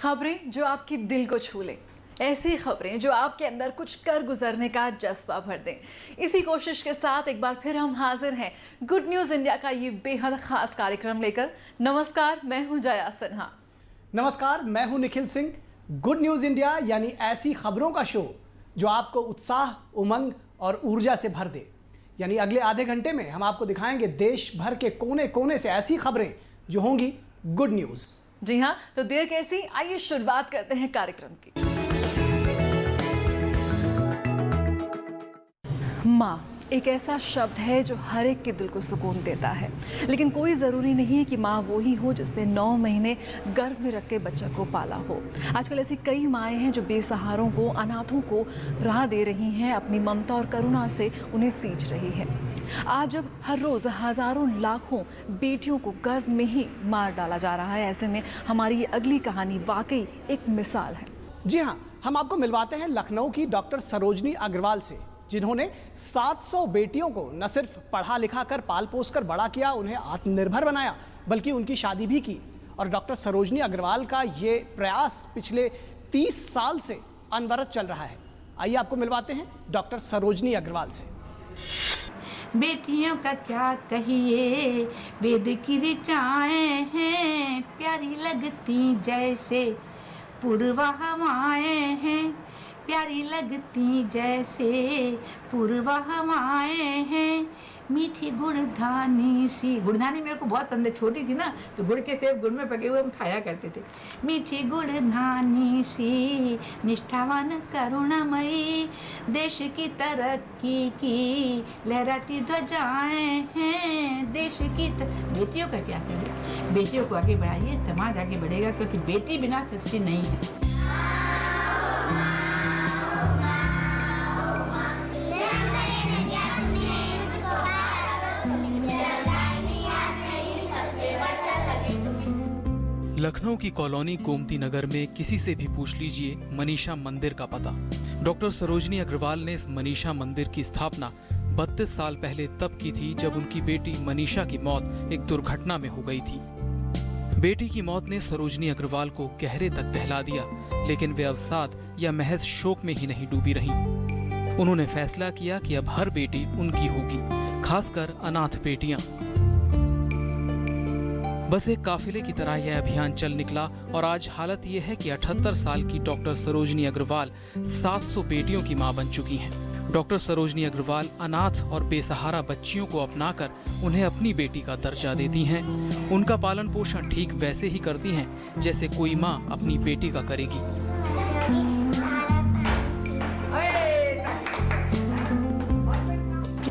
खबरें जो आपके दिल को छू ले, ऐसी खबरें जो आपके अंदर कुछ कर गुजरने का जज्बा भर दें। इसी कोशिश के साथ एक बार फिर हम हाजिर हैं गुड न्यूज़ इंडिया का ये बेहद खास कार्यक्रम लेकर। नमस्कार, मैं हूं जया सिन्हा। नमस्कार, मैं हूं Nikhil Singh. Good news India यानी ऐसी खबरों का शो जो आपको उत्साह, उमंग और ऊर्जा से भर दे। यानी अगले आधे घंटे में हम आपको दिखाएंगे देश भर के कोने कोने से ऐसी खबरें जो होंगी गुड न्यूज़। जी हाँ, तो देर कैसी, आइए शुरुआत करते हैं कार्यक्रम की। माँ एक ऐसा शब्द है जो हर एक के दिल को सुकून देता है, लेकिन कोई ज़रूरी नहीं है कि माँ वो ही हो जिसने 9 महीने गर्भ में रख के बच्चे को पाला हो। आजकल ऐसी कई माएँ हैं जो बेसहारों को, अनाथों को राह दे रही हैं, अपनी ममता और करुणा से उन्हें सींच रही है। आज जब हर रोज़ हज़ारों लाखों बेटियों को गर्भ में ही मार डाला जा रहा है, ऐसे में हमारी ये अगली कहानी वाकई एक मिसाल है। जी हाँ, हम आपको मिलवाते हैं लखनऊ की डॉक्टर सरोजनी अग्रवाल से, जिन्होंने 700 बेटियों को न सिर्फ पढ़ा लिखा कर पाल पोस कर बड़ा किया, उन्हें आत्मनिर्भर बनाया, बल्कि उनकी शादी भी की। और डॉक्टर सरोजनी अग्रवाल का ये प्रयास पिछले 30 साल से अनवरत चल रहा है। आइए आपको मिलवाते हैं डॉक्टर सरोजनी अग्रवाल से। बेटियों का क्या कहिए, वेद की ऋचाएं हैं, प्यारी लगती जैसे पूर्वा हवाएं हैं, प्यारी लगती जैसे पूर्वा हवाएं हैं, मीठी गुड़धानी सी। गुड़धानी मेरे को बहुत पसंद है, छोटी थी ना तो गुड़ के सेब गुड़ में पके हुए हम खाया करते थे। मीठी गुड़धानी सी, निष्ठावान करुणामयी, देश की तरक्की की लहराती ध्वजाएं हैं, देश की बेटियों का क्या करिए, बेटियों को आगे बढ़ाइए, समाज आगे बढ़ेगा, क्योंकि बेटी बिना सृष्टि नहीं है। लखनऊ की कॉलोनी गोमती नगर में किसी से भी पूछ लीजिए मनीषा मंदिर का पता। डॉक्टर सरोजनी अग्रवाल ने इस मनीषा मंदिर की स्थापना 32 साल पहले तब की थी जब उनकी बेटी मनीषा की मौत एक दुर्घटना में हो गई थी। बेटी की मौत ने सरोजनी अग्रवाल को गहरे तक दहला दिया, लेकिन वे अवसाद या महज शोक में ही नहीं डूबी रहीं। उन्होंने फैसला किया कि अब हर बेटी उनकी होगी, खासकर अनाथ बेटियां। बस एक काफिले की तरह यह अभियान चल निकला और आज हालत यह है कि 78 साल की डॉक्टर सरोजनी अग्रवाल 700 बेटियों की मां बन चुकी हैं। डॉक्टर सरोजनी अग्रवाल अनाथ और बेसहारा बच्चियों को अपनाकर उन्हें अपनी बेटी का दर्जा देती हैं। उनका पालन पोषण ठीक वैसे ही करती हैं जैसे कोई मां अपनी बेटी का करेगी।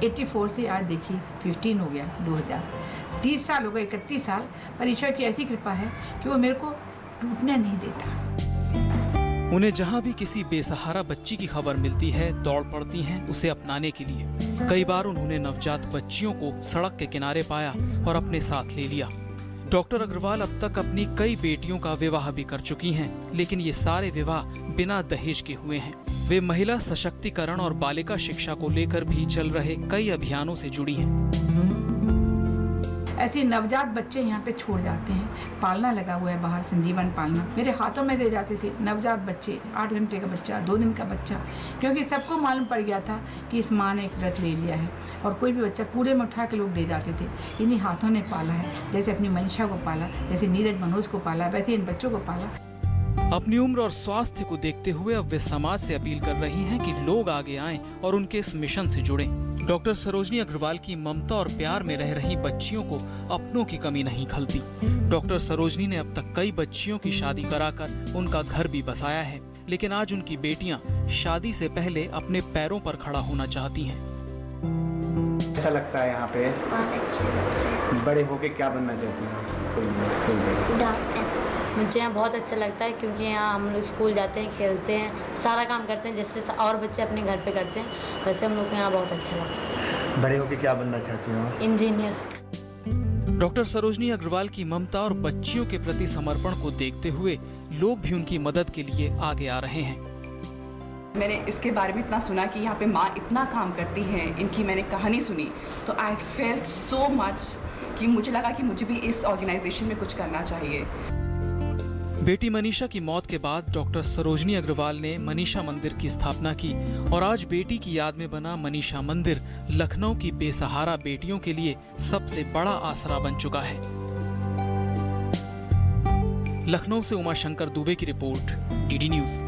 84 से आज देखिए 15 हो गया, 2030 साल हो गए, 31 साल। पर ईश्वर की ऐसी कृपा है कि वो मेरे को टूटने नहीं देता। उन्हें जहां भी किसी बेसहारा बच्ची की खबर मिलती है, दौड़ पड़ती हैं उसे अपनाने के लिए। कई बार उन्होंने नवजात बच्चियों को सड़क के किनारे पाया और अपने साथ ले लिया। डॉक्टर अग्रवाल अब तक अपनी कई बेटियों का विवाह भी कर चुकी हैं, लेकिन ये सारे विवाह बिना दहेज के हुए हैं। वे महिला सशक्तिकरण और बालिका शिक्षा को लेकर भी चल रहे कई अभियानों से जुड़ी हैं। ऐसे नवजात बच्चे यहाँ पे छोड़ जाते हैं, पालना लगा हुआ है बाहर, संजीवन पालना मेरे हाथों में दे जाते थे। नवजात बच्चे, 8 घंटे का बच्चा, 2 दिन का बच्चा, क्योंकि सबको मालूम पड़ गया था कि इस माँ ने एक व्रत ले लिया है। और कोई भी बच्चा कूड़े में उठा के लोग दे जाते थे। इन्हीं हाथों ने पाला है, जैसे अपनी मनीषा को पाला, जैसे नीरज मनोज को पाला, वैसे इन बच्चों को पाला। अपनी उम्र और स्वास्थ्य को देखते हुए अब वे समाज से अपील कर रही हैं कि लोग आगे आएं और उनके इस मिशन से जुड़ें। डॉक्टर सरोजनी अग्रवाल की ममता और प्यार में रह रही बच्चियों को अपनों की कमी नहीं खलती। डॉक्टर सरोजनी ने अब तक कई बच्चियों की शादी कराकर उनका घर भी बसाया है, लेकिन आज उनकी बेटियां शादी से पहले अपने पैरों पर खड़ा होना चाहती हैं। ऐसा लगता है यहाँ पे? बहुत अच्छे लगते हैं। बड़े होके क्या बनना चाहती हैं? डॉक्टर। मुझे यहाँ बहुत अच्छा लगता है, क्योंकि यहाँ हम लोग स्कूल जाते हैं, खेलते हैं, सारा काम करते हैं जैसे और बच्चे अपने घर पे करते हैं, वैसे हम लोग को यहाँ बहुत अच्छा लगता है। बड़े होके क्या बनना चाहती हो? इंजीनियर। डॉक्टर सरोजनी अग्रवाल की ममता और बच्चियों के प्रति समर्पण को देखते हुए लोग भी उनकी मदद के लिए आगे आ रहे हैं। मैंने इसके बारे में इतना सुना कि यहाँ पे माँ इतना काम करती है, इनकी मैंने कहानी सुनी तो आई फेल्ट सो मच कि मुझे लगा कि मुझे भी इस ऑर्गेनाइजेशन में कुछ करना चाहिए। बेटी मनीषा की मौत के बाद डॉक्टर सरोजनी अग्रवाल ने मनीषा मंदिर की स्थापना की और आज बेटी की याद में बना मनीषा मंदिर लखनऊ की बेसहारा बेटियों के लिए सबसे बड़ा आसरा बन चुका है। लखनऊ से उमाशंकर दुबे की रिपोर्ट, डीडी न्यूज।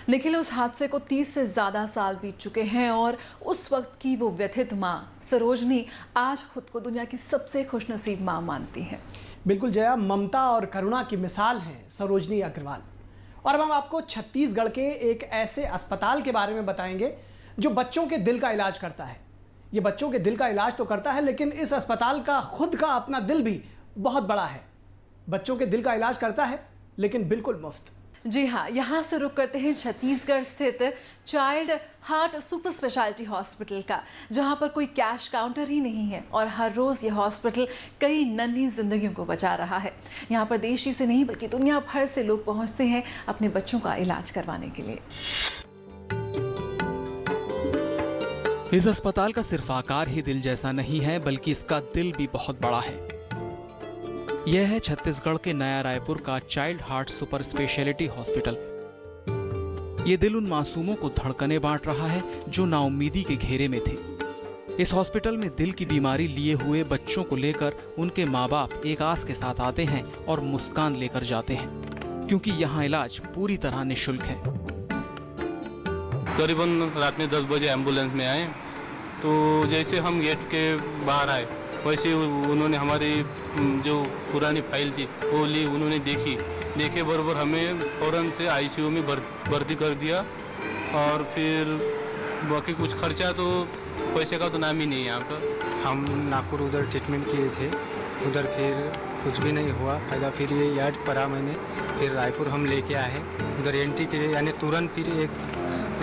निखिल, उस हादसे को 30 से ज्यादा साल बीत चुके हैं और उस वक्त की वो व्यथित माँ सरोजनी आज खुद को दुनिया की सबसे खुशनसीब माँ मानती है। बिल्कुल जया, ममता और करुणा की मिसाल हैं सरोजनी अग्रवाल। और अब हम आपको छत्तीसगढ़ के एक ऐसे अस्पताल के बारे में बताएंगे जो बच्चों के दिल का इलाज करता है। ये बच्चों के दिल का इलाज तो करता है, लेकिन इस अस्पताल का खुद का अपना दिल भी बहुत बड़ा है। बच्चों के दिल का इलाज करता है, लेकिन बिल्कुल मुफ्त। जी हाँ, यहाँ से रुक करते हैं छत्तीसगढ़ स्थित child heart super speciality hospital का, जहाँ पर कोई कैश काउंटर ही नहीं है और हर रोज़ ये हॉस्पिटल कई नन्ही जिंदगियों को बचा रहा है। यहाँ पर देश ही से नहीं बल्कि दुनिया भर से लोग पहुँचते हैं अपने बच्चों का इलाज करवाने के लिए। इस अस्पताल का सिर्फ आकार ही दिल जैसा नहीं है, बल्कि इसका दिल भी बहुत बड़ा है। यह है छत्तीसगढ़ के नया रायपुर का child heart super speciality hospital. ये दिल उन मासूमों को धड़कने बांट रहा है जो नाउम्मीदी के घेरे में थे। इस हॉस्पिटल में दिल की बीमारी लिए हुए बच्चों को लेकर उनके माँ बाप एक आस के साथ आते हैं और मुस्कान लेकर जाते हैं, क्योंकि यहाँ इलाज पूरी तरह निःशुल्क है। करीबन रात में 10 बजे एम्बुलेंस में आए, तो जैसे हम गेट के बाहर आए वैसे उन्होंने हमारी जो पुरानी फाइल थी वो ली, उन्होंने देखे बराबर हमें फ़ौरन से आईसीयू में भर्ती कर दिया। और फिर बाकी कुछ खर्चा तो पैसे का तो नाम ही नहीं है यहाँ पर। हम नागपुर उधर ट्रीटमेंट किए थे, उधर फिर कुछ भी नहीं हुआ फायदा। फिर ये याद पड़ा मैंने, फिर रायपुर हम लेके आए, उधर एंट्री किए, यानी तुरंत फिर एक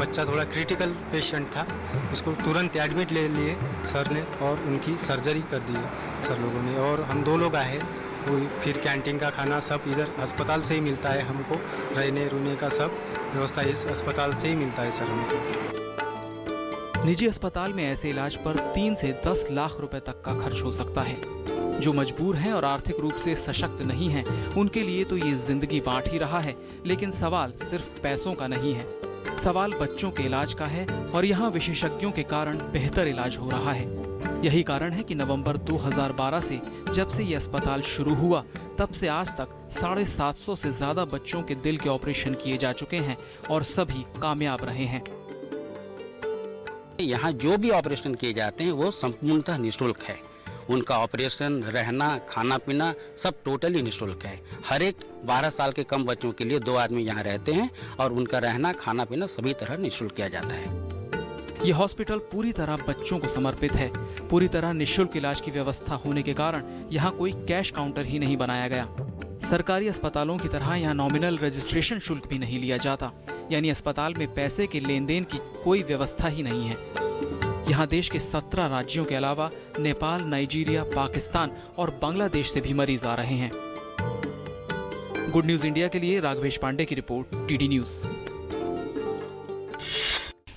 बच्चा थोड़ा क्रिटिकल पेशेंट था, उसको तुरंत एडमिट ले लिए सर ने और उनकी सर्जरी कर दी सर लोगों ने। और हम 2 लोग आए, वो फिर कैंटीन का खाना सब इधर अस्पताल से ही मिलता है हमको, रहने रुने का सब व्यवस्था इस अस्पताल से ही मिलता है सर हमको। निजी अस्पताल में ऐसे इलाज पर 3 से 10 लाख रुपए तक का खर्च हो सकता है। जो मजबूर हैं और आर्थिक रूप से सशक्त नहीं हैं, उनके लिए तो ये जिंदगी बांट ही रहा है। लेकिन सवाल सिर्फ पैसों का नहीं है, सवाल बच्चों के इलाज का है और यहाँ विशेषज्ञों के कारण बेहतर इलाज हो रहा है। यही कारण है कि नवंबर 2012 से जब से ये अस्पताल शुरू हुआ, तब से आज तक 750 से ज्यादा बच्चों के दिल के ऑपरेशन किए जा चुके हैं और सभी कामयाब रहे हैं। यहाँ जो भी ऑपरेशन किए जाते हैं वो संपूर्णतः निःशुल्क है। उनका ऑपरेशन, रहना, खाना पीना सब टोटली निःशुल्क है। हर एक 12 साल के कम बच्चों के लिए 2 आदमी यहाँ रहते हैं और उनका रहना, खाना पीना सभी तरह निःशुल्क किया जाता है। ये हॉस्पिटल पूरी तरह बच्चों को समर्पित है। पूरी तरह निःशुल्क इलाज की व्यवस्था होने के कारण यहाँ कोई कैश काउंटर ही नहीं बनाया गया। सरकारी अस्पतालों की तरह यहाँ नॉमिनल रजिस्ट्रेशन शुल्क भी नहीं लिया जाता, यानी अस्पताल में पैसे के लेन देन की कोई व्यवस्था ही नहीं है। यहाँ देश के 17 राज्यों के अलावा नेपाल, नाइजीरिया, पाकिस्तान और बांग्लादेश से भी मरीज आ रहे हैं। गुड न्यूज इंडिया के लिए राघवेश पांडे की रिपोर्ट, डीडी न्यूज।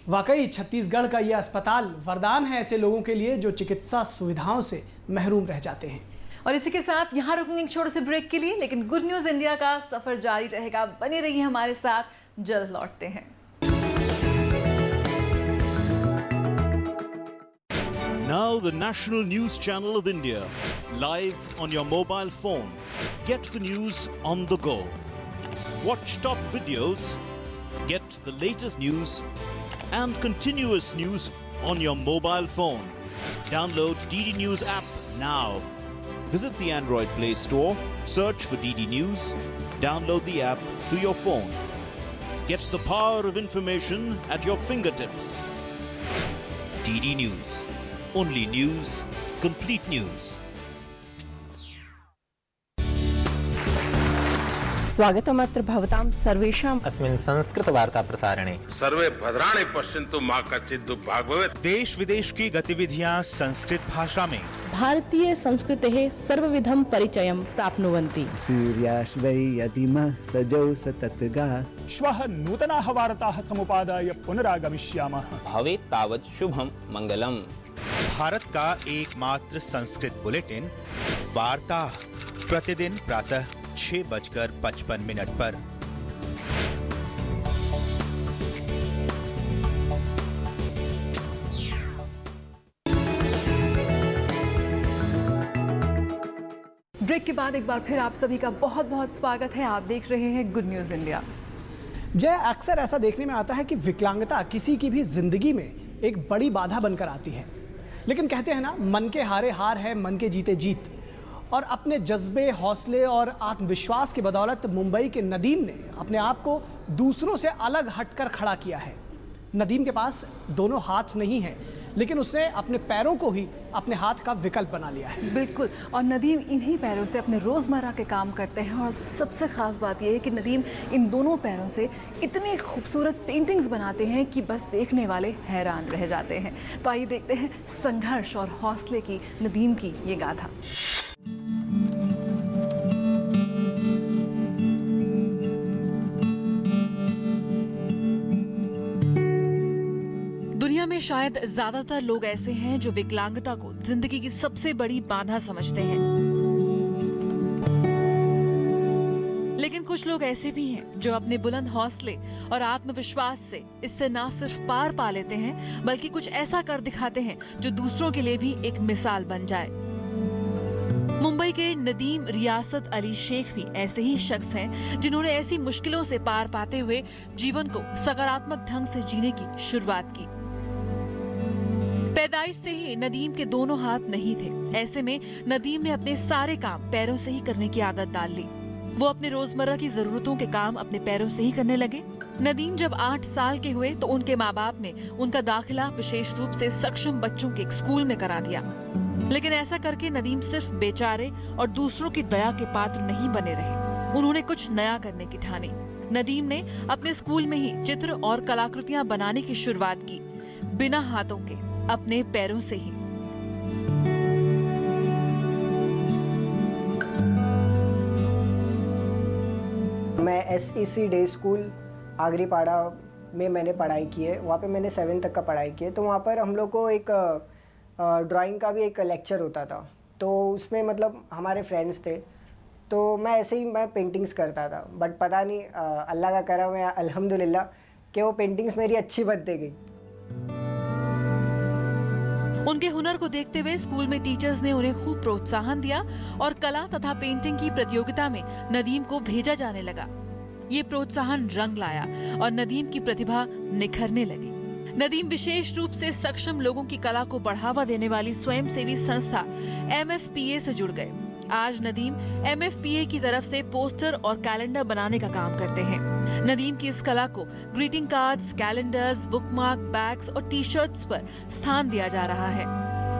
वाकई छत्तीसगढ़ का यह अस्पताल वरदान है ऐसे लोगों के लिए जो चिकित्सा सुविधाओं से महरूम रह जाते हैं। और इसी के साथ यहाँ रुकेंगे एक छोटे से ब्रेक के लिए, लेकिन गुड न्यूज इंडिया का सफर जारी रहेगा। बने रहिए हमारे साथ, जल्द लौटते हैं। Now the national news channel of India, live on your mobile phone. Get the news on the go. Watch top videos, get the latest news and continuous news on your mobile phone. Download DD News app now. Visit the Android Play Store, search for DD News, download the app to your phone. Get the power of information at your fingertips. DD News. Only news, complete news. स्वागतमत्र भवतां सर्वेषाम् अस्मिन् संस्कृतवार्ताप्रसारणे। सर्वे भद्राणि पश्यन्तु मा कश्चित् दुःखं भवेत्। देश विदेश की गतिविधियां संस्कृत भाषा में। भारतीय संस्कृतेः सर्वविधं परिचयं प्राप्नुवन्ति। सूर्याश्वै यदिमः सजौ सततगा। श्वः नूतनाः वार्ताः समुपादाय पुनरागमिष्यामः। भवेत् तावत् शुभं मंगलम्। भारत का एकमात्र संस्कृत बुलेटिन वार्ता प्रतिदिन प्रातः 6:55 पर। ब्रेक के बाद एक बार फिर आप सभी का बहुत बहुत स्वागत है। आप देख रहे हैं गुड न्यूज़ इंडिया। जय, अक्सर ऐसा देखने में आता है कि विकलांगता किसी की भी जिंदगी में एक बड़ी बाधा बनकर आती है, लेकिन कहते हैं ना, मन के हारे हार है, मन के जीते जीत। और अपने जज्बे, हौसले और आत्मविश्वास की बदौलत मुंबई के नदीम ने अपने आप को दूसरों से अलग हटकर खड़ा किया है। नदीम के पास दोनों हाथ नहीं हैं, लेकिन उसने अपने पैरों को ही अपने हाथ का विकल्प बना लिया है। बिल्कुल, और नदीम इन्हीं पैरों से अपने रोज़मर्रा के काम करते हैं। और सबसे ख़ास बात यह है कि नदीम इन दोनों पैरों से इतनी खूबसूरत पेंटिंग्स बनाते हैं कि बस देखने वाले हैरान रह जाते हैं। तो आइए देखते हैं संघर्ष और हौसले की नदीम की ये गाथा। दुनिया में शायद ज्यादातर लोग ऐसे हैं जो विकलांगता को जिंदगी की सबसे बड़ी बाधा समझते हैं, लेकिन कुछ लोग ऐसे भी हैं जो अपने बुलंद हौसले और आत्मविश्वास से इससे ना सिर्फ पार पा लेते हैं, बल्कि कुछ ऐसा कर दिखाते हैं जो दूसरों के लिए भी एक मिसाल बन जाए। मुंबई के नदीम रियासत अली शेख भी ऐसे ही शख्स हैं जिन्होंने ऐसी मुश्किलों से पार पाते हुए जीवन को सकारात्मक ढंग से जीने की शुरुआत की। पैदाइश से ही नदीम के दोनों हाथ नहीं थे। ऐसे में नदीम ने अपने सारे काम पैरों से ही करने की आदत डाल ली। वो अपने रोजमर्रा की जरूरतों के काम अपने पैरों से ही करने लगे। नदीम जब 8 साल के हुए तो उनके माँ बाप ने उनका दाखिला विशेष रूप से सक्षम बच्चों के एक स्कूल में करा दिया, लेकिन ऐसा करके नदीम सिर्फ बेचारे और दूसरों की दया के पात्र नहीं बने रहे। उन्होंने कुछ नया करने की ठानी। नदीम ने अपने स्कूल में ही चित्र और कलाकृतियां बनाने की शुरुआत की, बिना हाथों के, अपने पैरों से ही। मैं SEC डे स्कूल आगरीपाड़ा में मैंने पढ़ाई की है। वहाँ पे मैंने 7th तक का पढ़ाई की है। तो वहाँ पर हम लोग को एक ड्राइंग का भी एक लेक्चर होता था, तो उसमें मतलब हमारे फ्रेंड्स थे, तो मैं ऐसे ही मैं पेंटिंग्स करता था। बट पता नहीं अल्लाह का करम है, अल्हम्दुलिल्लाह, कि वो पेंटिंग्स मेरी अच्छी बनती गई। उनके हुनर को देखते हुए स्कूल में टीचर्स ने उन्हें खूब प्रोत्साहन दिया और कला तथा पेंटिंग की प्रतियोगिता में नदीम को भेजा जाने लगा। ये प्रोत्साहन रंग लाया और नदीम की प्रतिभा निखरने लगी। नदीम विशेष रूप से सक्षम लोगों की कला को बढ़ावा देने वाली स्वयंसेवी संस्था MFPA से जुड़ गए। आज नदीम MFPA की तरफ से पोस्टर और कैलेंडर बनाने का काम करते हैं। नदीम की इस कला को greeting cards, calendars, bookmark, bags और टी-शर्ट्स पर स्थान दिया जा रहा है।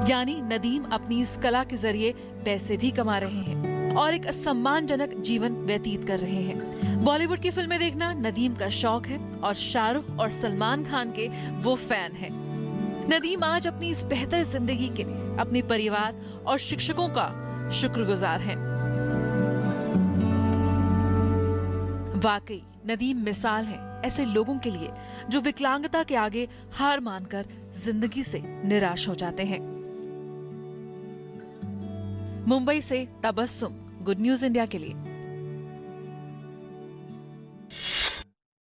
यानी नदीम अपनी इस कला के जरिए पैसे भी कमा रहे हैं और एक सम्मानजनक जीवन व्यतीत कर रहे हैं। बॉलीवुड की फिल्में देखना नदीम का शौक है और शाहरुख और सलमान खान के वो फैन हैं। नदीम आज अपनी इस बेहतर जिंदगी के लिए अपने परिवार और शिक्षकों का शुक्रगुजार हैं। वाकई नदीम मिसाल है ऐसे लोगों के लिए जो विकलांगता के आगे हार मानकर जिंदगी से निराश हो जाते हैं। मुंबई से तबस्सुम, गुड न्यूज इंडिया के लिए।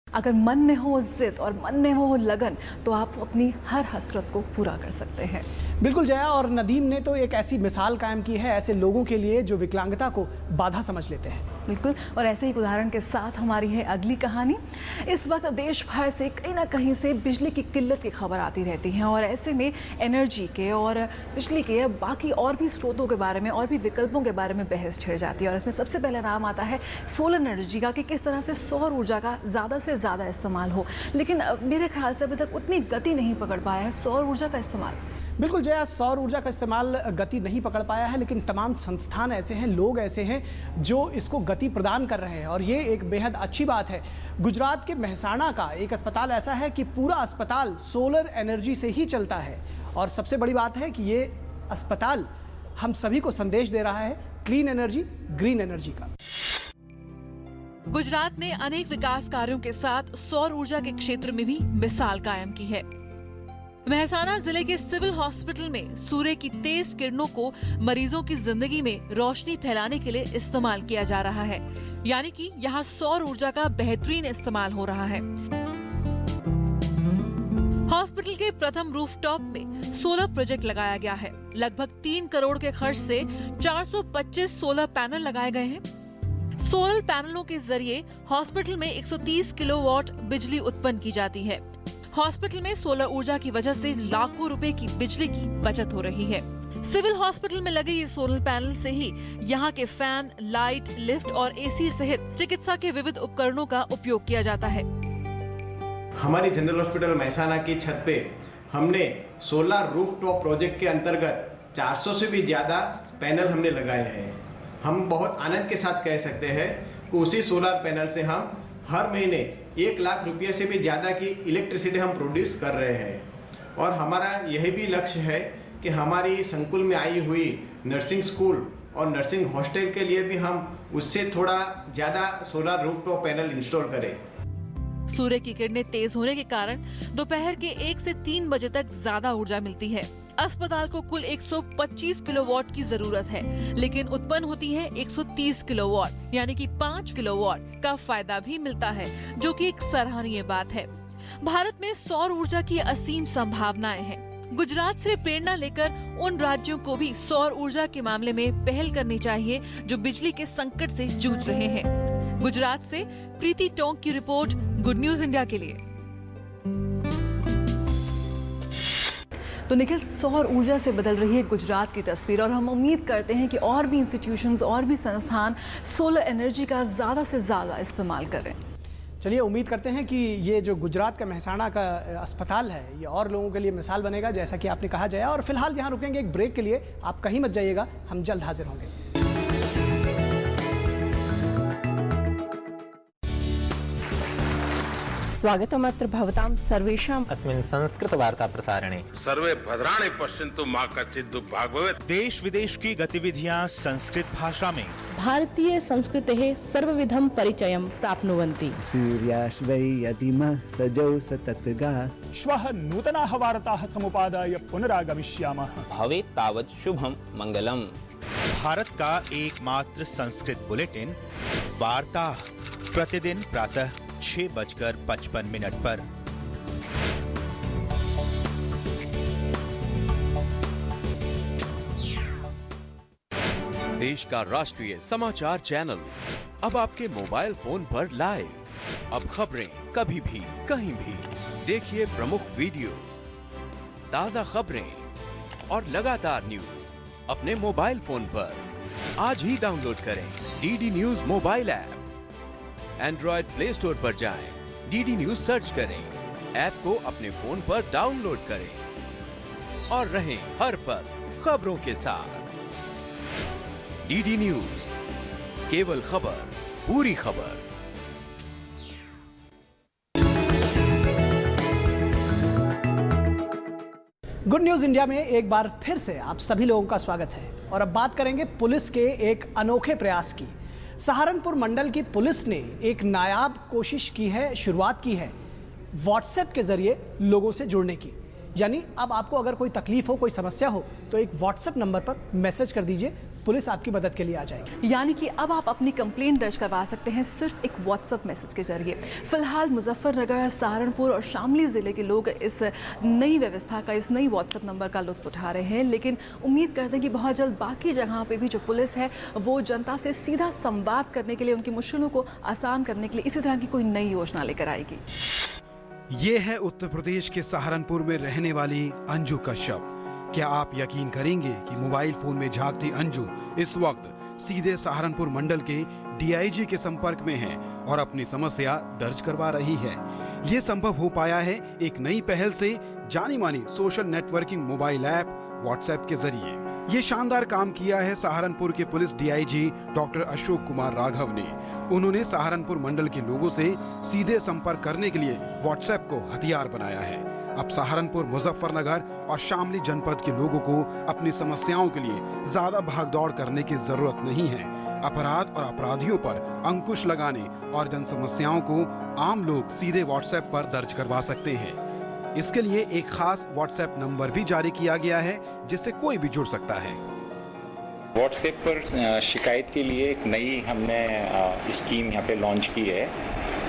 अगर मन में हो जिद और मन में हो लगन, तो आप अपनी हर हसरत को पूरा कर सकते हैं। बिल्कुल जया, और नदीम ने तो एक ऐसी मिसाल कायम की है ऐसे लोगों के लिए जो विकलांगता को बाधा समझ लेते हैं। बिल्कुल, और ऐसे ही एक उदाहरण के साथ हमारी है अगली कहानी। इस वक्त देश भर से कहीं ना कहीं से बिजली की किल्लत की खबर आती रहती है और ऐसे में एनर्जी के और बिजली के बाकी और भी स्रोतों के बारे में और भी विकल्पों के बारे में बहस छिड़ जाती है। और इसमें सबसे पहला नाम आता है सोलर एनर्जी का, कि किस तरह से सौर ऊर्जा का ज़्यादा से ज़्यादा इस्तेमाल हो। लेकिन मेरे ख्याल से अभी तक उतनी गति नहीं पकड़ पाया है सौर ऊर्जा का इस्तेमाल। बिल्कुल जया, सौर ऊर्जा का इस्तेमाल गति नहीं पकड़ पाया है, लेकिन तमाम संस्थान ऐसे हैं, लोग ऐसे हैं जो इसको गति प्रदान कर रहे हैं और ये एक बेहद अच्छी बात है। गुजरात के मेहसाणा का एक अस्पताल ऐसा है कि पूरा अस्पताल सोलर एनर्जी से ही चलता है। और सबसे बड़ी बात है कि ये अस्पताल हम सभी को संदेश दे रहा है क्लीन एनर्जी, ग्रीन एनर्जी का। गुजरात ने अनेक विकास कार्यों के साथ सौर ऊर्जा के क्षेत्र में भी मिसाल कायम की है। मेहसाना जिले के सिविल हॉस्पिटल में सूर्य की तेज किरणों को मरीजों की जिंदगी में रोशनी फैलाने के लिए इस्तेमाल किया जा रहा है, यानी कि यहाँ सौर ऊर्जा का बेहतरीन इस्तेमाल हो रहा है। हॉस्पिटल के प्रथम रूफटॉप में सोलर प्रोजेक्ट लगाया गया है। लगभग 3 करोड़ के खर्च से 425 सोलर पैनल लगाए गए हैं। सोलर पैनलों के जरिए हॉस्पिटल में 130 किलोवाट बिजली उत्पन्न की जाती है। हॉस्पिटल में सोलर ऊर्जा की वजह से लाखों रुपए की बिजली की बचत हो रही है। सिविल हॉस्पिटल में लगे ये सोलर पैनल से ही यहाँ के फैन, लाइट, लिफ्ट और एसी सहित चिकित्सा के विविध उपकरणों का उपयोग किया जाता है। हमारी जनरल हॉस्पिटल मेहसाना की छत पे हमने सोलर रूफटॉप प्रोजेक्ट के अंतर्गत 400 से भी ज़्यादा पैनल हमने लगाए हैं। हम बहुत आनंद के साथ कह सकते हैं कि उसी सोलर पैनल से हम हर महीने 1 लाख रुपये से भी ज़्यादा की इलेक्ट्रिसिटी हम प्रोड्यूस कर रहे हैं। और हमारा यही भी लक्ष्य है कि हमारी संकुल में आई हुई नर्सिंग स्कूल और नर्सिंग हॉस्टल के लिए भी हम उससे थोड़ा ज़्यादा सोलर रूफटॉप पैनल इंस्टॉल करें। सूर्य की किरणें तेज होने के कारण दोपहर के 1 से 3 बजे तक ज्यादा ऊर्जा मिलती है। अस्पताल को कुल 125 किलोवाट की जरूरत है, लेकिन उत्पन्न होती है 130 किलोवाट, यानी कि 5 किलोवाट का फायदा भी मिलता है, जो कि एक सराहनीय बात है। भारत में सौर ऊर्जा की असीम संभावनाएं हैं। गुजरात से प्रेरणा लेकर उन राज्यों को भी सौर ऊर्जा के मामले में पहल करनी चाहिए जो बिजली के संकट से जूझ रहे हैं। गुजरात से प्रीति टोंक की रिपोर्ट, गुड न्यूज इंडिया के लिए। तो निखिल, सौर ऊर्जा से बदल रही है गुजरात की तस्वीर और हम उम्मीद करते हैं कि और भी इंस्टीट्यूशंस और भी संस्थान सोलर एनर्जी का ज़्यादा से ज़्यादा इस्तेमाल करें। चलिए, उम्मीद करते हैं कि ये जो गुजरात का मेहसाना का अस्पताल है ये और लोगों के लिए मिसाल बनेगा, जैसा कि आपने कहा जया। और फिलहाल यहाँ रुकेंगे एक ब्रेक के लिए, आप कहीं मत जाइएगा, हम जल्द हाजिर होंगे। स्वागतम् अत्र भवतां सर्वेषाम् अस्मिन् संस्कृतवार्ता प्रसारणे सर्वे भद्राणि पश्यन्तु मा कश्चित् दुःखं भाग् भवेत्। देश विदेश की गतिविधियां संस्कृत भाषा में भारतीय संस्कृतेः सर्वविधं परिचयं प्राप्नुवन्ति। सूर्याश्वै यदिमः सजौषततगा श्वः नूतनाः वार्ताः समुपादाय पुनरागमिष्यामः। भवेत् तावत् शुभं मंगलम्। भारत का एकमात्र संस्कृत बुलेटिन वार्ता प्रतिदिन प्रातः 6:55 पर। देश का राष्ट्रीय समाचार चैनल अब आपके मोबाइल फोन पर लाइव। अब खबरें कभी भी कहीं भी देखिए। प्रमुख वीडियोस, ताजा खबरें और लगातार न्यूज अपने मोबाइल फोन पर। आज ही डाउनलोड करें DD news mobile app. Android play store पर जाएं, डीडी न्यूज सर्च करें, ऐप को अपने फोन पर डाउनलोड करें और रहें हर पल खबरों के साथ। डीडी न्यूज, केवल खबर, पूरी खबर। गुड न्यूज़ इंडिया में एक बार फिर से आप सभी लोगों का स्वागत है। और अब बात करेंगे पुलिस के एक अनोखे प्रयास की। सहारनपुर मंडल की पुलिस ने एक नायाब कोशिश की है, शुरुआत की है व्हाट्सएप के जरिए लोगों से जुड़ने की। यानी अब आपको अगर कोई तकलीफ हो, कोई समस्या हो, तो एक व्हाट्सएप नंबर पर मैसेज कर दीजिए, पुलिस आपकी मदद के लिए आ जाएगी। यानी कि अब आप अपनी कंप्लेंट दर्ज करवा सकते हैं सिर्फ एक व्हाट्सएप मैसेज के जरिए। फिलहाल मुजफ्फरनगर, सहारनपुर और शामली ज़िले के लोग इस नई व्यवस्था का, इस नई व्हाट्सएप नंबर का लुत्फ उठा रहे हैं, लेकिन उम्मीद करते हैं कि बहुत जल्द बाकी जगह पे भी जो पुलिस है वो जनता से सीधा संवाद करने के लिए, उनकी मुश्किलों को आसान करने के लिए इसी तरह की कोई नई योजना लेकर आएगी। ये है उत्तर प्रदेश के सहारनपुर में रहने वाली अंजू कश्यप। क्या आप यकीन करेंगे कि मोबाइल फोन में झांकती अंजू इस वक्त सीधे सहारनपुर मंडल के डीआईजी के संपर्क में है और अपनी समस्या दर्ज करवा रही है। ये संभव हो पाया है एक नई पहल से, जानी मानी social networking mobile app WhatsApp के जरिए। ये शानदार काम किया है सहारनपुर के police DIG doctor Ashok Kumar Raghav ने। उन्होंने सहारनपुर मंडल के लोगों से सीधे संपर्क करने के लिए व्हाट्सएप को हथियार बनाया है। अब सहारनपुर, मुजफ्फरनगर और शामली जनपद के लोगों को अपनी समस्याओं के लिए ज्यादा भागदौड़ करने की जरूरत नहीं है। अपराध और अपराधियों पर अंकुश लगाने और जन समस्याओं को आम लोग सीधे व्हाट्सएप पर दर्ज करवा सकते हैं। इसके लिए एक खास व्हाट्सएप नंबर भी जारी किया गया है जिससे कोई भी जुड़ सकता है। व्हाट्सएप पर शिकायत के लिए एक नई हमने स्कीम यहाँ पे लॉन्च की है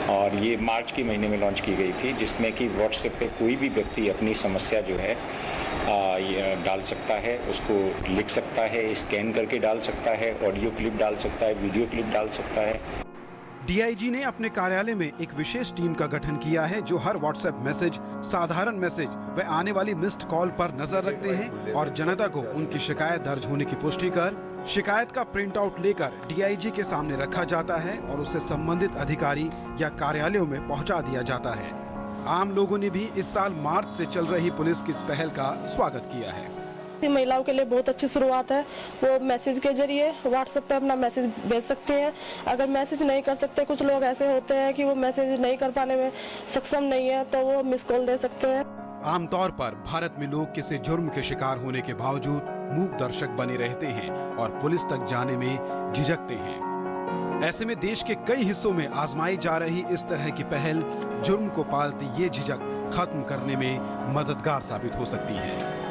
और ये मार्च के महीने में लॉन्च की गई थी, जिसमें कि व्हाट्सएप पे कोई भी व्यक्ति अपनी समस्या जो है डाल सकता है, उसको लिख सकता है, स्कैन करके डाल सकता है, ऑडियो क्लिप डाल सकता है, वीडियो क्लिप डाल सकता है। डीआईजी ने अपने कार्यालय में एक विशेष टीम का गठन किया है जो हर व्हाट्सएप मैसेज, साधारण मैसेज व आने वाली मिस्ड कॉल पर नजर रखते हैं और जनता को उनकी शिकायत दर्ज होने की पुष्टि कर शिकायत का प्रिंट आउट लेकर डीआईजी के सामने रखा जाता है और उसे संबंधित अधिकारी या कार्यालयों में पहुंचा दिया जाता है। आम लोगों ने भी इस साल मार्च से चल रही पुलिस की इस पहल का स्वागत किया है। महिलाओं के लिए बहुत अच्छी शुरुआत है। वो मैसेज के जरिए व्हाट्सएप पे अपना मैसेज भेज सकते हैं। अगर मैसेज नहीं कर सकते, कुछ लोग ऐसे होते हैं कि वो मैसेज नहीं कर पाने में सक्षम नहीं है, तो वो मिस कॉल दे सकते हैं। आमतौर पर भारत में लोग किसी जुर्म के शिकार होने के बावजूद मूक दर्शक बने रहते हैं और पुलिस तक जाने में झिझकते हैं। ऐसे में देश के कई हिस्सों में आजमाई जा रही इस तरह की पहल जुर्म को पालती ये झिझक खत्म करने में मददगार साबित हो सकती है।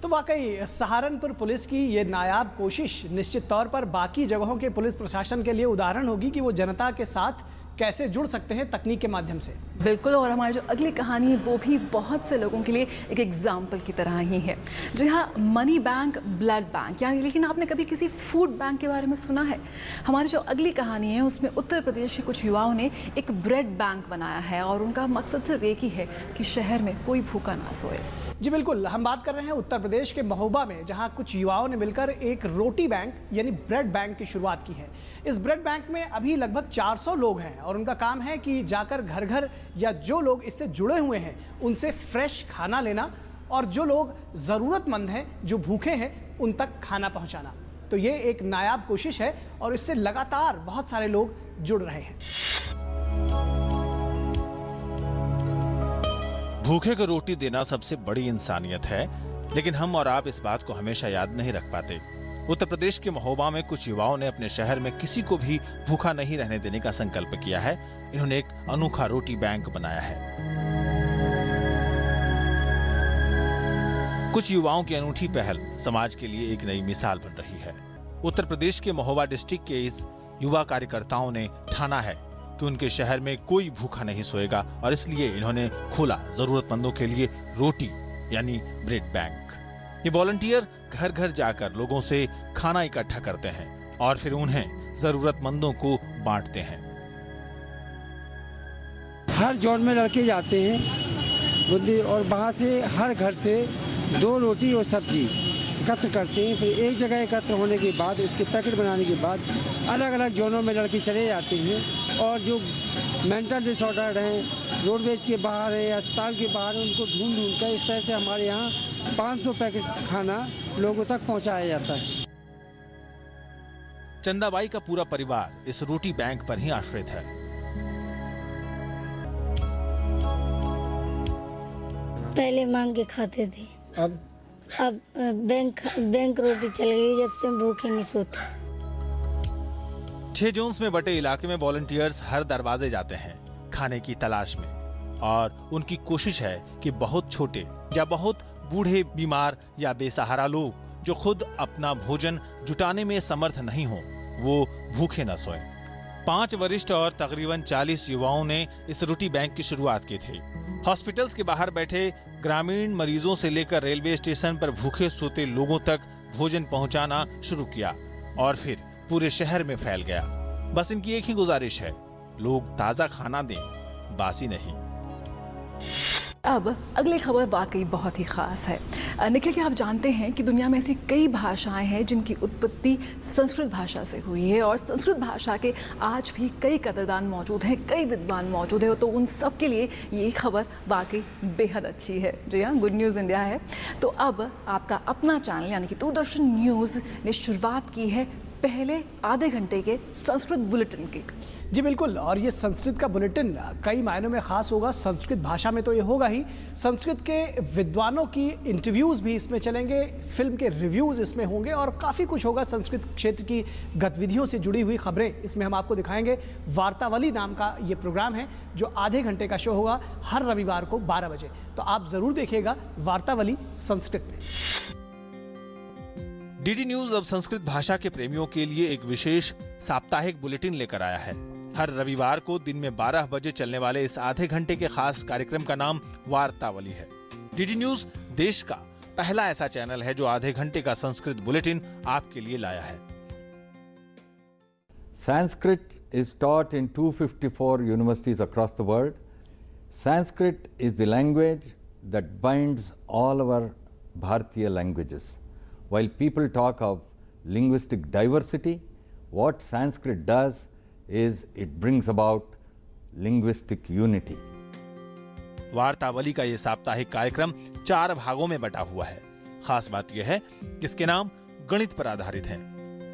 तो वाकई सहारनपुर पुलिस की ये नायाब कोशिश निश्चित तौर पर बाकी जगहों के पुलिस प्रशासन के लिए उदाहरण होगी कि वो जनता के साथ कैसे जुड़ सकते हैं तकनीक के माध्यम से। बिल्कुल, और हमारी जो अगली कहानी है वो भी बहुत से लोगों के लिए एक एग्जाम्पल की तरह ही है। जी हाँ, मनी बैंक, ब्लड बैंक, यानी लेकिन आपने कभी किसी फूड बैंक के बारे में सुना है? हमारी जो अगली कहानी है उसमें उत्तर प्रदेश के कुछ युवाओं ने एक ब्रेड बैंक बनाया है और उनका मकसद सिर्फ एक ही है कि शहर में कोई भूखा ना सोए। जी बिल्कुल, हम बात कर रहे हैं उत्तर प्रदेश के महोबा में, जहां कुछ युवाओं ने मिलकर एक रोटी बैंक यानी ब्रेड बैंक की शुरुआत की है। इस ब्रेड बैंक में अभी लगभग 400 लोग हैं और उनका काम है कि जाकर घर घर या जो लोग इससे जुड़े हुए हैं उनसे फ्रेश खाना लेना और जो लोग ज़रूरतमंद हैं, जो भूखे हैं, उन तक खाना पहुंचाना। तो ये एक नायाब कोशिश है और इससे लगातार बहुत सारे लोग जुड़ रहे हैं। भूखे को रोटी देना सबसे बड़ी इंसानियत है, लेकिन हम और आप इस बात को हमेशा याद नहीं रख पाते। उत्तर प्रदेश के महोबा में कुछ युवाओं ने अपने शहर में किसी को भी भूखा नहीं रहने देने का संकल्प किया है। इन्होंने एक अनोखा रोटी बैंक बनाया है। कुछ युवाओं की अनूठी पहल समाज के लिए एक नई मिसाल बन रही है। उत्तर प्रदेश के महोबा डिस्ट्रिक्ट के इस युवा कार्यकर्ताओं ने ठाना है कि उनके शहर में कोई भूखा नहीं सोएगा और इसलिए इन्होंने खोला जरूरतमंदों के लिए रोटी यानी ब्रेड बैंक। ये वॉलंटियर घर घर जाकर लोगों से खाना इकट्ठा करते हैं और फिर उन्हें जरूरतमंदों को बांटते हैं। हर जोन में लड़के जाते हैं बुद्धि और वहाँ से हर घर से 2 रोटी और सब्जी एकत्र करते हैं। फिर एक जगह एकत्र होने के बाद उसके पैकेट बनाने के बाद अलग अलग जोनों में लड़के चले जाते हैं और जो मेंटल डिसऑर्डर हैं, रोडवेज के बाहर है, अस्पताल के बाहर है, उनको ढूंढ कर इस तरह से हमारे यहाँ 500 पैकेट खाना लोगों तक पहुँचाया जाता है। चंदाबाई का पूरा परिवार इस रोटी बैंक पर ही आश्रित है। पहले मांग के खाते थे, अब बैंक रोटी चल गई, जब से भूखे नहीं सोते। 6 जोन्स में बटे इलाके में वॉलंटियर्स हर दरवाजे जाते हैं खाने की तलाश में और उनकी कोशिश है कि बहुत छोटे या बहुत बूढ़े, बीमार या बेसहारा लोग जो खुद अपना भोजन जुटाने में समर्थ नहीं हो, वो भूखे न सोएं। 5 वरिष्ठ और तकरीबन 40 युवाओं ने इस रोटी बैंक की शुरुआत की थी। हॉस्पिटल्स के बाहर बैठे ग्रामीण मरीजों से लेकर रेलवे स्टेशन पर भूखे सोते लोगों तक भोजन पहुंचाना शुरू किया और फिर पूरे शहर में फैल गया। बस इनकी एक ही गुजारिश है, लोग ताजा खाना दें, बासी नहीं। अब अगली खबर वाकई बहुत ही खास है। निखिल, क्या आप जानते हैं कि दुनिया में ऐसी कई भाषाएं हैं जिनकी उत्पत्ति संस्कृत भाषा से हुई है और संस्कृत भाषा के आज भी कई कदरदान मौजूद हैं, कई विद्वान मौजूद हैं, तो उन सब के लिए ये खबर वाकई बेहद अच्छी है। जी हाँ, गुड न्यूज़ इंडिया है। तो अब आपका अपना चैनल यानी कि दूरदर्शन न्यूज़ ने शुरुआत की है पहले आधे घंटे के संस्कृत बुलेटिन की। जी बिल्कुल, और ये संस्कृत का बुलेटिन कई मायनों में ख़ास होगा। संस्कृत भाषा में तो ये होगा ही, संस्कृत के विद्वानों की इंटरव्यूज़ भी इसमें चलेंगे, फिल्म के रिव्यूज़ इसमें होंगे और काफ़ी कुछ होगा। संस्कृत क्षेत्र की गतिविधियों से जुड़ी हुई खबरें इसमें हम आपको दिखाएंगे। वार्तावली नाम का ये प्रोग्राम है जो आधे घंटे का शो होगा हर रविवार को 12 बजे। तो आप ज़रूर देखिएगा वार्तावली संस्कृत में। डीडी न्यूज अब संस्कृत भाषा के प्रेमियों के लिए एक विशेष साप्ताहिक बुलेटिन लेकर आया है। हर रविवार को दिन में 12 बजे चलने वाले इस आधे घंटे के खास कार्यक्रम का नाम वार्तावली है। डीडी न्यूज देश का पहला ऐसा चैनल है जो आधे घंटे का संस्कृत बुलेटिन आपके लिए लाया है। Sanskrit is taught in 254 universities across the world. Sanskrit is the language that binds all our Bharatiya languages. While people talk of linguistic diversity, what Sanskrit does is it brings about linguistic unity. वार्तावली का ये साप्ताहिक कार्यक्रम 4 भागों में बटा हुआ है। खास बात यह है कि इसके नाम गणित पर आधारित हैं।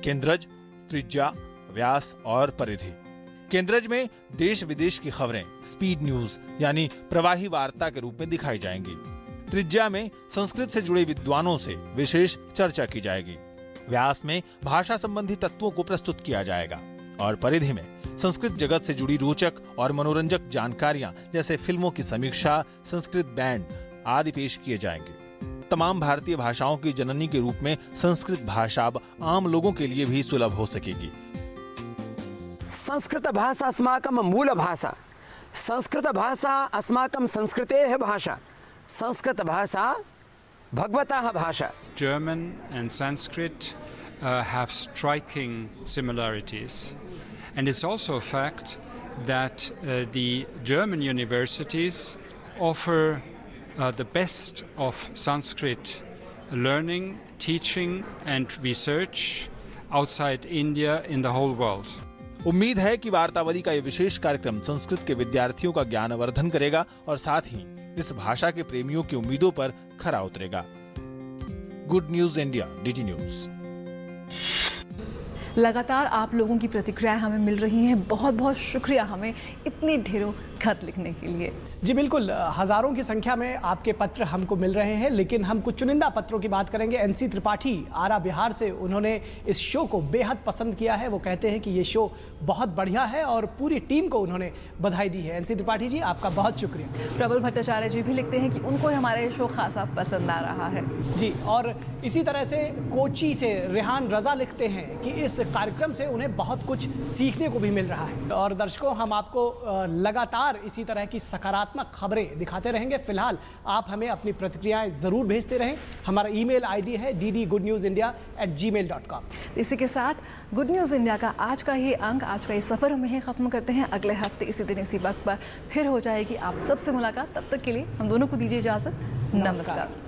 केंद्रज, त्रिज्या, व्यास और परिधि। केंद्रज में देश विदेश की खबरें स्पीड न्यूज यानी प्रवाही वार्ता के रूप में दिखाई जाएंगी। त्रिज्या में संस्कृत से जुड़े विद्वानों से विशेष चर्चा की जाएगी। व्यास में भाषा संबंधी तत्वों को प्रस्तुत किया जाएगा और परिधि में संस्कृत जगत से जुड़ी रोचक और मनोरंजक जानकारियां जैसे फिल्मों की समीक्षा, संस्कृत बैंड आदि पेश किए जाएंगे। तमाम भारतीय भाषाओं की जननी के रूप में संस्कृत भाषा अब आम लोगों के लिए भी सुलभ हो सकेगी। संस्कृत भाषा अस्माकं मूल भाषा, संस्कृत भाषा अस्माकं संस्कृतेः भाषा, संस्कृत भाषा भगवतः भाषा। German and Sanskrit have striking similarities, and it's also a fact that the German universities offer the best of Sanskrit learning, teaching and research outside India in the whole world. उम्मीद है कि वार्तावली का ये विशेष कार्यक्रम संस्कृत के विद्यार्थियों का ज्ञानवर्धन करेगा और साथ ही इस भाषा के प्रेमियों की उम्मीदों पर खरा उतरेगा। Good news India, DD news. लगातार आप लोगों की प्रतिक्रियाएं हमें मिल रही हैं। बहुत बहुत शुक्रिया हमें इतने ढेरों खत लिखने के लिए। जी बिल्कुल, हज़ारों की संख्या में आपके पत्र हमको मिल रहे हैं, लेकिन हम कुछ चुनिंदा पत्रों की बात करेंगे। एनसी त्रिपाठी आरा बिहार से, उन्होंने इस शो को बेहद पसंद किया है। वो कहते हैं कि ये शो बहुत बढ़िया है और पूरी टीम को उन्होंने बधाई दी है। एनसी त्रिपाठी जी, आपका बहुत शुक्रिया। प्रबल भट्टाचार्य जी भी लिखते हैं कि उनको हमारा शो खासा पसंद आ रहा है। जी, और इसी तरह से कोची से रेहान रजा लिखते हैं कि इस कार्यक्रम से उन्हें बहुत कुछ सीखने को भी मिल रहा है। और दर्शकों, हम आपको लगातार इसी तरह की सकारात्मक खबरें दिखाते रहेंगे। फिलहाल आप हमें अपनी प्रतिक्रियाएं जरूर भेजते रहें। हमारा ईमेल आईडी है ddgoodnewsindia@gmail.com। इसी के साथ गुड न्यूज़ इंडिया का आज का ये अंक, आज का ये सफ़र हम यहीं ख़त्म करते हैं। अगले हफ्ते इसी दिन इसी वक्त पर फिर हो जाएगी आप सबसे मुलाकात। तब तक के लिए हम दोनों को दीजिए इजाज़त। नमस्कार।